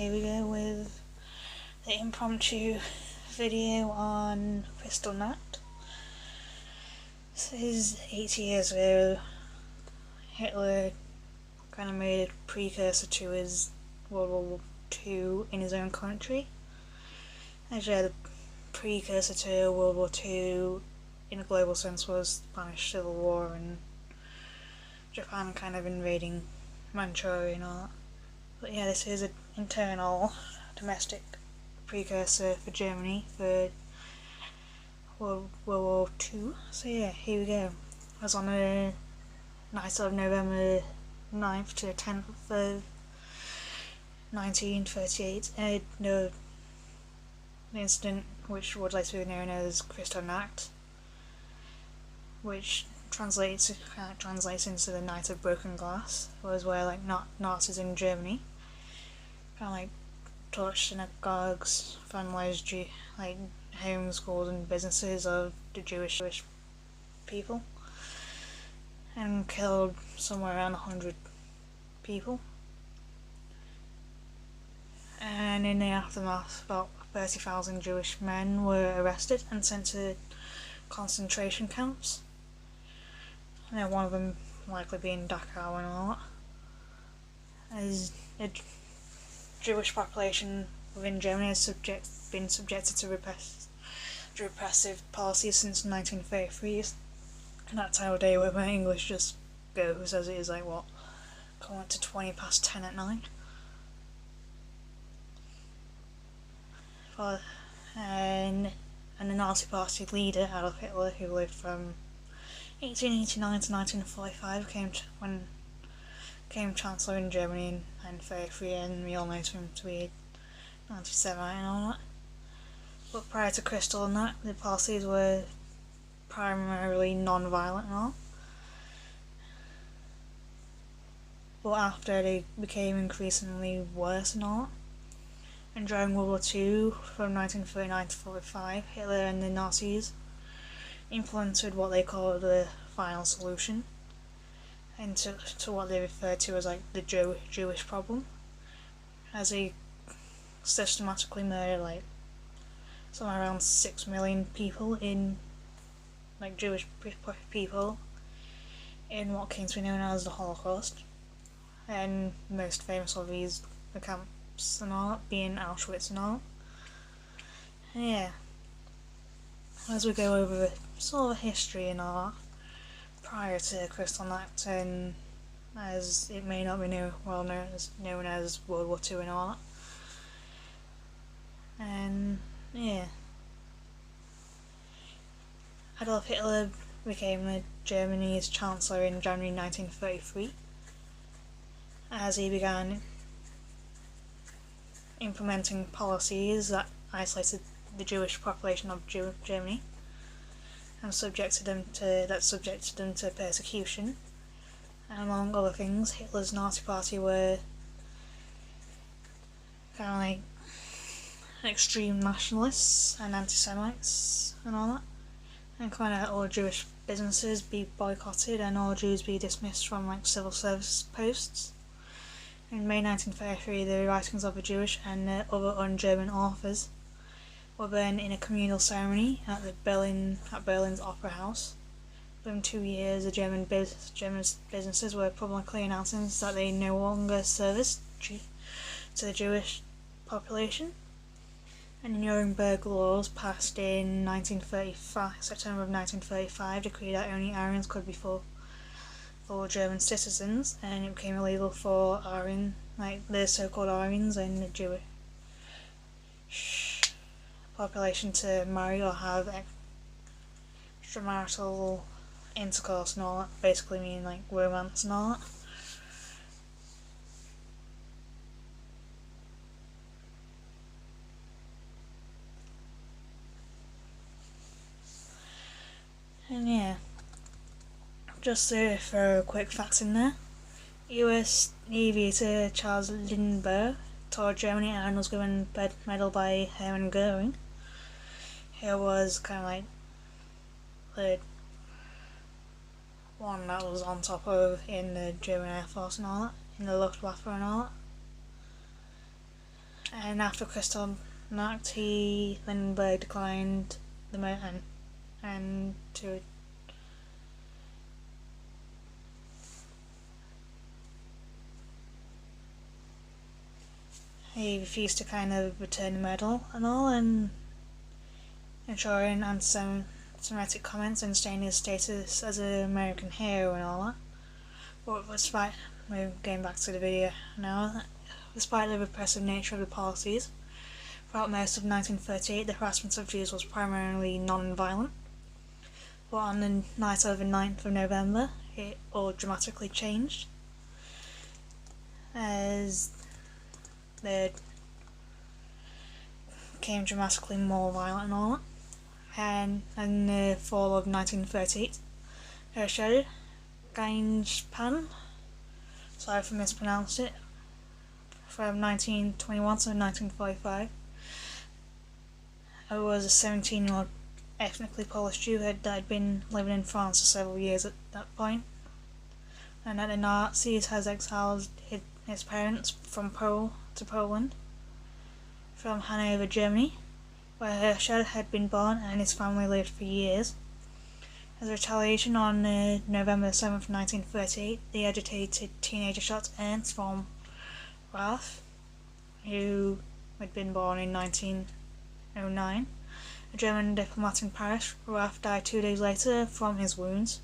here we go with the impromptu video on Kristallnacht. This is 80 years ago. Hitler kind of made a precursor to his World War II in his own country. Actually, the precursor to World War II in a global sense was the Spanish Civil War and Japan kind of invading Manchuria and all that. But yeah, this is an internal, domestic precursor for Germany for World War II. So yeah, here we go. It was on the night of November 9th to 10th of 1938. The incident, which would later be known as Kristallnacht, which translates into the Night of Broken Glass, was where Nazis in Germany torched synagogues, vandalized homes, schools and businesses of the Jewish people and killed somewhere around 100 people. And in the aftermath, about 30,000 Jewish men were arrested and sent to concentration camps. And one of them likely being Dachau and all that. As the Jewish population within Germany has been subjected to repressive policies since 1933. And that time of day where my English just goes as it is coming to 20 past 10 at night. And the Nazi Party leader Adolf Hitler, who lived from 1889 to 1945, became Chancellor in Germany in 1933, and we all know him to be an anti-Semite and all that. But prior to Kristallnacht, the policies were primarily non-violent and all. But after, they became increasingly worse and all. And during World War II, from 1939 to 1945, Hitler and the Nazis implemented what they called the final solution, and to what they referred to as the Jewish problem, as they systematically murdered somewhere around 6 million people Jewish people in what came to be known as the Holocaust, and most famous of these the camps and all being Auschwitz and all. And yeah, as we go over sort of history and all prior to Kristallnacht, and as it may not be known as World War II and all that. And yeah, Adolf Hitler became Germany's Chancellor in January 1933, as he began implementing policies that isolated the Jewish population of Germany and subjected them to persecution. And among other things, Hitler's Nazi Party were extreme nationalists and anti-Semites and all that, and all Jewish businesses be boycotted and all Jews be dismissed from civil service posts. In May 1933, the writings of the Jewish and other un-German authors were burned in a communal ceremony at Berlin's Opera House. Within 2 years, the German businesses were publicly announcing that they no longer service to the Jewish population. And the Nuremberg laws, passed in September of 1935, decreed that only Aryans could be for German citizens, and it became illegal for the so-called Aryans and the Jewish population to marry or have extramarital intercourse and all that, basically meaning romance and all that. And yeah, just to throw a quick fact in there, US aviator Charles Lindbergh toured Germany and was given a medal by Hermann Goering, who was the one that was on top of in the German Air Force and all that, in the Luftwaffe and all that. and after Kristallnacht, Lindbergh declined the motion and he refused to kind of return the medal and all, and ensuring anti-Semitic comments and staying his status as an American hero and all that. But despite, we're going back to the video now, despite the repressive nature of the policies, throughout most of 1938 the harassment of Jews was primarily non-violent. But on the night of the 9th of November, it all dramatically changed, as they became dramatically more violent and all that. And in the fall of 1938, Herschel Gainspan, sorry if I mispronounced it, from 1921 to 1945, I was a 17-year-old ethnically Polish Jew that had been living in France for several years at that point, and that the Nazis had exiled his parents from Poland, from Hanover, Germany, where Herschel had been born and his family lived for years. As a retaliation, on November 7th, 1938, the agitated teenager shot Ernst von Rath, who had been born in 1909, a German diplomat in Paris. Rath died 2 days later from his wounds,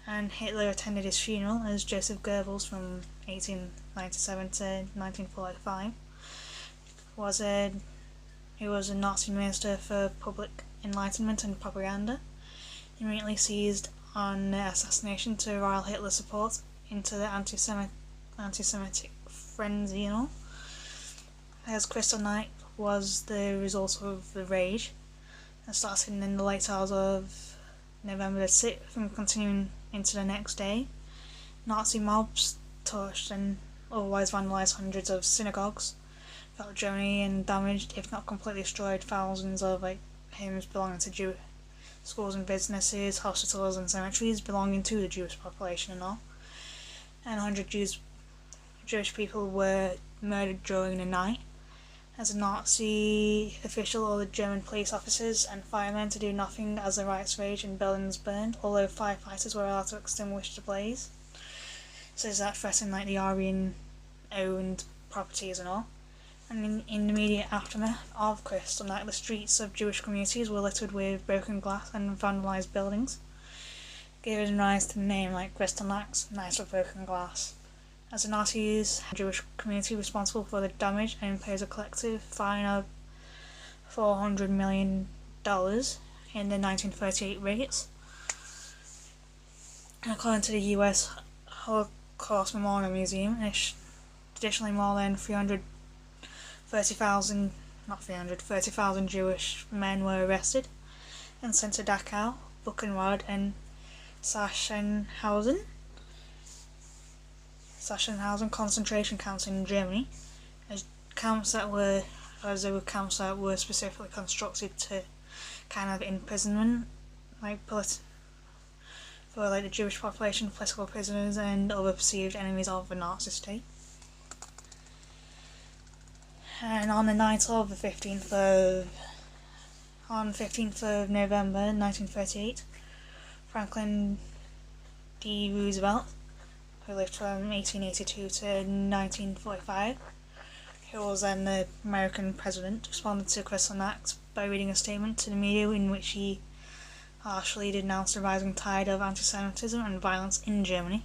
and Hitler attended his funeral as Joseph Goebbels, from 1897 to 1945, he was a Nazi minister for public enlightenment and propaganda. He immediately seized on the assassination to rile Hitler's support into the anti-Semitic frenzy and all, as Kristallnacht was the result of the rage that started in the late hours of November the 6th and continuing into the next day. Nazi mobs torched and otherwise vandalised hundreds of synagogues throughout Germany and damaged, if not completely destroyed, thousands of homes belonging to Jewish schools and businesses, hospitals and cemeteries belonging to the Jewish population and all. And 100 Jewish people were murdered during the night, as a Nazi official ordered German police officers and firemen to do nothing as the riots raged and buildings burned, although firefighters were allowed to extinguish the blaze. So that threatened the Aryan-owned properties and all. And in the immediate aftermath of Kristallnacht, the streets of Jewish communities were littered with broken glass and vandalised buildings, giving rise to the name Kristallnacht, Night of Broken Glass, as the Nazis had the Jewish community responsible for the damage and imposed a collective fine of $400 million in the 1938 riots. And according to the US Holocaust Memorial Museum, additionally more than 30,000 Jewish men were arrested and sent to Dachau, Buchenwald and Sachsenhausen concentration camps in Germany, as they were camps that were specifically constructed to kind of imprisonment, for the Jewish population, political prisoners and other perceived enemies of the Nazi state. And on the night of the 15th of November 1938, Franklin D. Roosevelt, who lived from 1882 to 1945, who was then the American president, responded to Kristallnacht by reading a statement to the media in which he harshly denounced the rising tide of anti-Semitism and violence in Germany.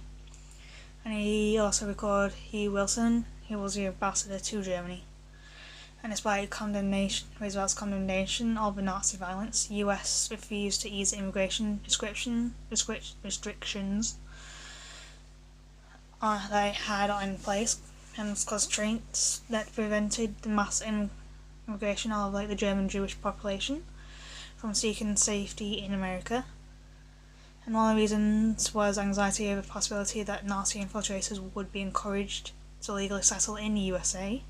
And he also recalled E. Wilson, who was the ambassador to Germany. And despite Roosevelt's condemnation of the Nazi violence, the US refused to ease immigration restrictions they had in place, and constraints that prevented the mass immigration of the German Jewish population from seeking safety in America. And one of the reasons was anxiety over the possibility that Nazi infiltrators would be encouraged to legally settle in the USA.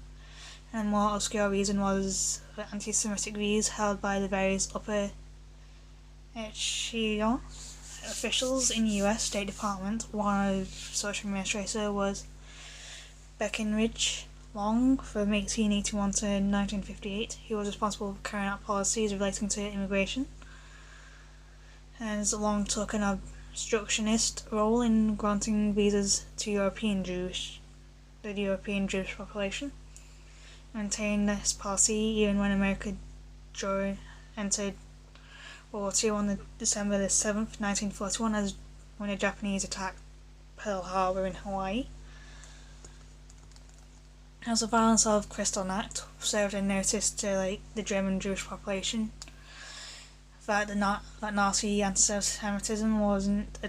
And a more obscure reason was the anti-Semitic views held by the various upper echelon officials in the US State Department. One of such administrator was Breckinridge, long, from 1881 to 1958. He was responsible for carrying out policies relating to immigration, and Long took an obstructionist role in granting visas to the European Jewish population. Maintained this policy even when America entered World War II on December 7th, 1941, as when the Japanese attacked Pearl Harbor in Hawaii. As the violence of Kristallnacht served a notice to the German Jewish population that Nazi anti-Semitism wasn't a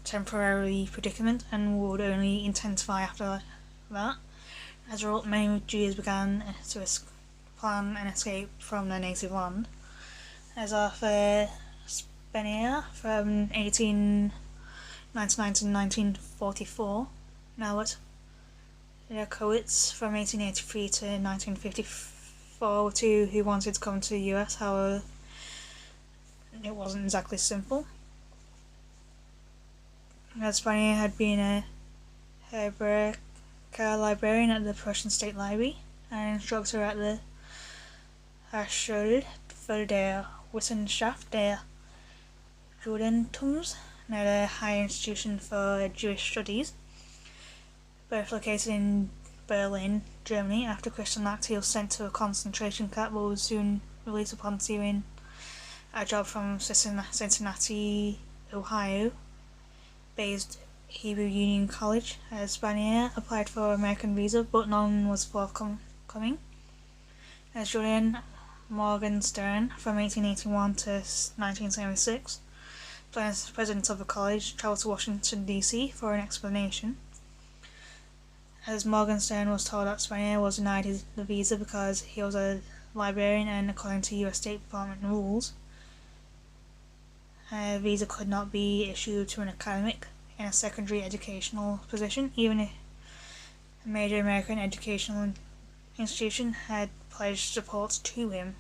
temporary predicament and would only intensify after that. As a result, many Jews began to plan an escape from their native land. As Arthur Spenier from 1899 to 1944, Albert Leukowitz from 1883 to 1954 were two who wanted to come to the US. However, it wasn't exactly simple. As Spanier had been a Hebrew librarian at the Prussian State Library and an instructor at the Hochschule für der Wissenschaft der Judentums, another higher institution for Jewish studies, both located in Berlin, Germany. After Kristallnacht, he was sent to a concentration camp but was soon released upon receiving a job from Cincinnati, Ohio based Hebrew Union College. As Spanier applied for American visa, but none was forthcoming. As Julian Morgenstern from 1881 to 1976, president of the college, travelled to Washington, D.C. for an explanation. As Morgenstern was told that Spanier was denied the visa because he was a librarian and according to US State Department rules, a visa could not be issued to an academic in a secondary educational position, even if a major American educational institution had pledged support to him.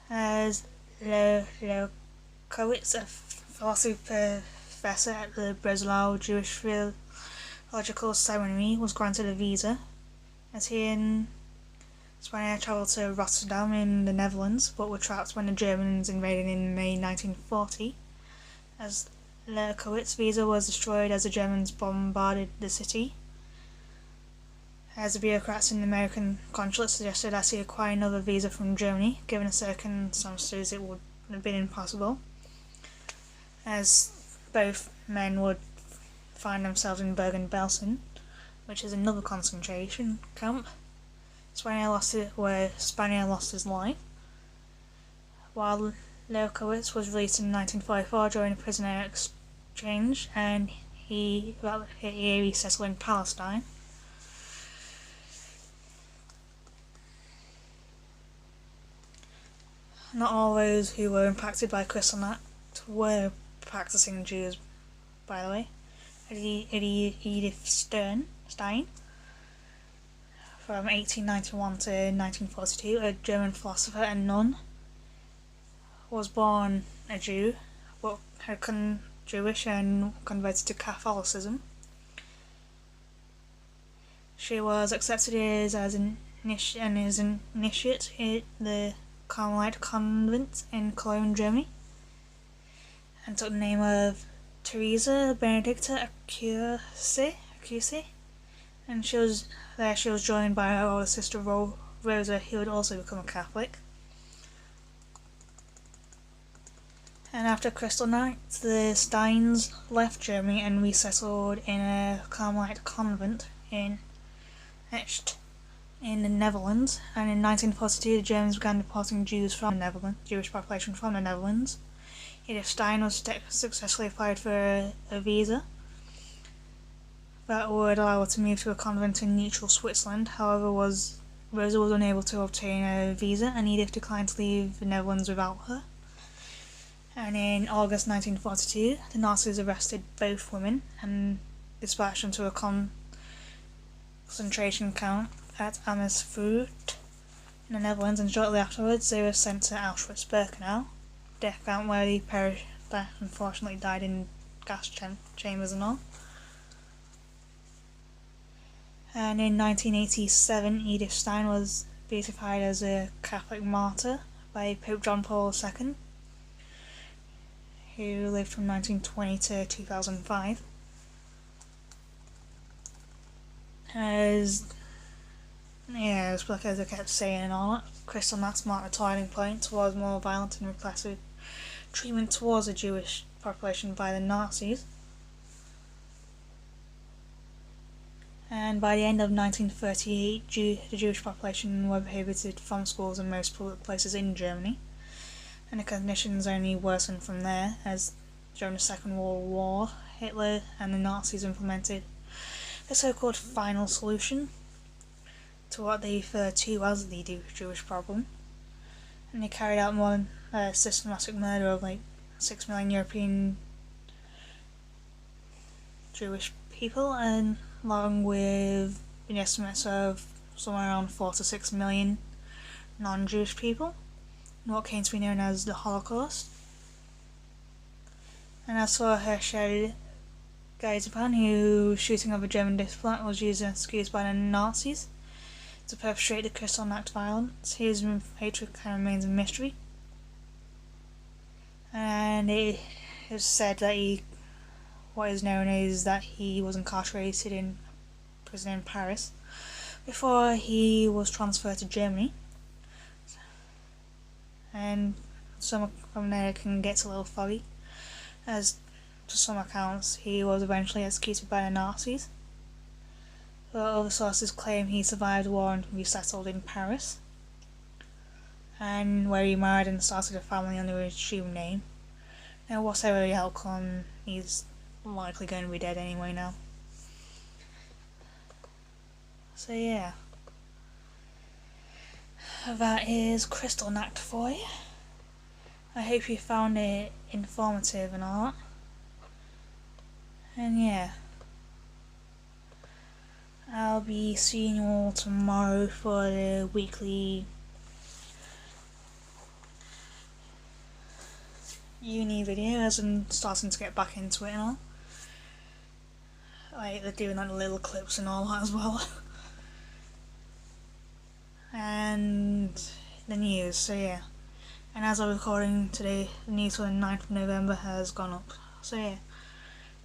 As Leukowitz, a philosophy professor at the Breslau Jewish Theological Seminary, was granted a visa, as he and Spanier travelled to Rotterdam in the Netherlands, but were trapped when the Germans invaded in May 1940. As Leukowitz's visa was destroyed as the Germans bombarded the city. As the bureaucrats in the American consulate suggested that he acquire another visa from Germany, given the circumstances it would have been impossible, as both men would find themselves in Bergen-Belsen, which is another concentration camp. Spanier lost his life, while Leukowitz was released in 1944 during a prisoner exchange, and he settled in Palestine. Not all those who were impacted by Kristallnacht were practicing Jews, by the way. Edith Stein, from 1891 to 1942, a German philosopher and nun, was born a Jew, but had Jewish and converted to Catholicism. She was accepted as an initiate at the Carmelite convent in Cologne, Germany, and took the name of Teresa Benedicta Accuse, and she was joined by her older sister Rosa, who would also become a Catholic. And after Kristallnacht, the Steins left Germany and resettled in a Carmelite convent in Echt in the Netherlands, and in 1942 the Germans began deporting Jewish population from the Netherlands. Edith Stein was successfully applied for a visa that would allow her to move to a convent in neutral Switzerland. However, Rosa was unable to obtain a visa, and Edith declined to leave the Netherlands without her. And in August 1942, the Nazis arrested both women and dispatched them to a concentration camp at Amersfoort in the Netherlands, and shortly afterwards they were sent to Auschwitz-Birkenau, death camp where they unfortunately died in gas chambers and all. And in 1987, Edith Stein was beatified as a Catholic martyr by Pope John Paul II, who lived from 1920 to 2005. As I kept saying and all that, Kristallnacht marked a turning point towards more violent and repressive treatment towards the Jewish population by the Nazis. And by the end of 1938, the Jewish population were prohibited from schools and most public places in Germany, and the conditions only worsened from there, as during the Second World War, Hitler and the Nazis implemented a so-called final solution to what they referred to as the Jewish problem, and they carried out more than a systematic murder of 6 million European Jewish people, and along with an estimate of somewhere around 4 to 6 million non-Jewish people, in what came to be known as the Holocaust. And as for Hershel Geiselpan, whose shooting of a German diplomat was used as an excuse by the Nazis to perpetrate the Kristallnacht violence, his hatred remains a mystery. And it is said that what is known is that he was incarcerated in prison in Paris before he was transferred to Germany. And some from there it can get a little foggy, as to some accounts he was eventually executed by the Nazis. But other sources claim he survived the war and resettled in Paris, and where he married and started a family under his assumed name. Now whatever the outcome, he's likely going to be dead anyway now. So yeah, that is Kristallnacht for you. I hope you found it informative and all that. And yeah, I'll be seeing you all tomorrow for the weekly uni videos and starting to get back into it and all. They're doing the little clips and all that as well. And the news, so yeah. And as I'm recording today, the news for the 9th of November has gone up. So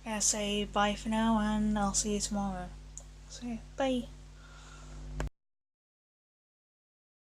yeah, say bye for now, and I'll see you tomorrow. So yeah, bye.